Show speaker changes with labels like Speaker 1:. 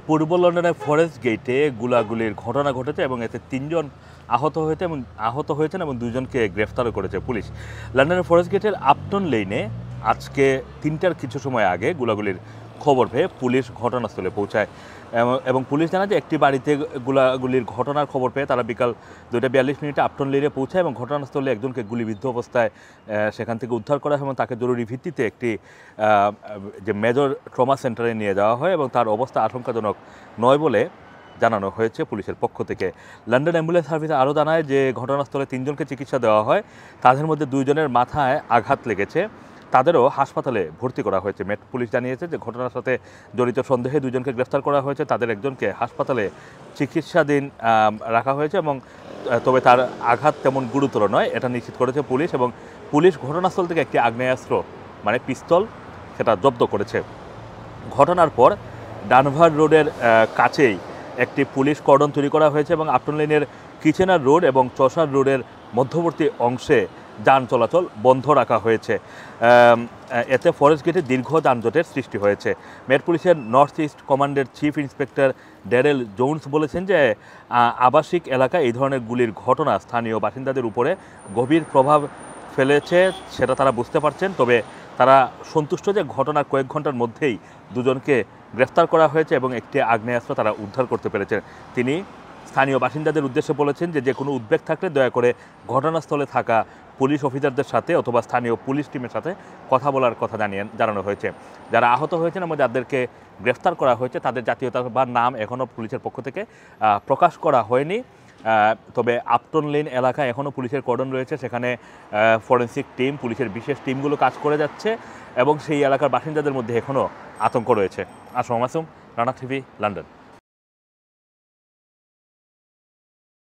Speaker 1: পূর্ব লন্ডনের ফরেস্ট গেটে গুলাগুলির ঘটনা ঘটেছে এবং এতে ৩ জন আহত হয়েছেন এবং ২ জনকে গ্রেফতারও করেছে পুলিশ। লন্ডনের ফরেস্ট গেটের আপটন লেনে আজকে ৩টার কিছু সময় আগে গুলাগুলির খবর পেয়ে পুলিশ ঘটনাস্থলে পৌঁছায় এবং পুলিশ জানায় যে একটি বাড়িতে গুলাগুলির ঘটনার খবর পেয়ে তারা বিকাল ২টা ৪২ আপটন লেনে পৌঁছায় এবং ঘটনাস্থলে একজনকে গুলিবিদ্ধ অবস্থায় সেখান থেকে উদ্ধার করা হয় এবং তাকে জরুরি ভিত্তিতে একটি যে মেজর ট্রমা সেন্টারে নিয়ে যাওয়া হয় এবং তার অবস্থা আশঙ্কাজনক নয় বলে জানানো হয়েছে পুলিশের পক্ষ থেকে। লন্ডন অ্যাম্বুলেন্স সার্ভিস আরও জানায় যে ঘটনাস্থলে ৩ জনকে চিকিৎসা দেওয়া হয়, তাদের মধ্যে ২ জনের মাথায় আঘাত লেগেছে, তাদেরও হাসপাতালে ভর্তি করা হয়েছে। মেট পুলিশ জানিয়েছে যে ঘটনার সাথে জড়িত সন্দেহে ২ জনকে গ্রেফতার করা হয়েছে, তাদের একজনকে হাসপাতালে চিকিৎসাধীন রাখা হয়েছে এবং তবে তার আঘাত তেমন গুরুতর নয় এটা নিশ্চিত করেছে পুলিশ। এবং পুলিশ ঘটনাস্থল থেকে একটি আগ্নেয়াস্ত্র মানে পিস্তল সেটা জব্দ করেছে। ঘটনার পর ডানভার রোডের কাছেই একটি পুলিশ কর্ডন তৈরি করা হয়েছে এবং আপটন লেনের কিচেনার রোড এবং চসার রোডের মধ্যবর্তী অংশে যান চলাচল বন্ধ রাখা হয়েছে। এতে ফরেস্ট গেটে দীর্ঘ যানজটের সৃষ্টি হয়েছে। মেট পুলিশের নর্থ ইস্ট কমান্ডের চিফ ইন্সপেক্টর ড্যারেল জোন্স বলেছেন যে আবাসিক এলাকায় এই ধরনের গুলির ঘটনা স্থানীয় বাসিন্দাদের উপরে গভীর প্রভাব ফেলেছে সেটা তারা বুঝতে পারছেন, তবে তারা সন্তুষ্ট যে ঘটনার কয়েক ঘন্টার মধ্যেই ২ জনকে গ্রেফতার করা হয়েছে এবং একটি আগ্নেয়াস্ত্র তারা উদ্ধার করতে পেরেছেন। তিনি স্থানীয় বাসিন্দাদের উদ্দেশ্যে বলেছেন যে কোনো উদ্বেগ থাকলে দয়া করে ঘটনাস্থলে থাকা পুলিশ অফিসারদের সাথে অথবা স্থানীয় পুলিশ টিমের সাথে কথা বলার কথা জানানো হয়েছে। যারা আহত হয়েছেন এবং যাদেরকে গ্রেফতার করা হয়েছে তাদের জাতীয়তা বা নাম এখনও পুলিশের পক্ষ থেকে প্রকাশ করা হয়নি, তবে আপটন লেন এলাকায় এখনও পুলিশের কর্ডন রয়েছে, সেখানে ফরেন্সিক টিম পুলিশের বিশেষ টিমগুলো কাজ করে যাচ্ছে এবং সেই এলাকার বাসিন্দাদের মধ্যে এখনও আতঙ্ক রয়েছে। Assam Masum, Rana TV, London.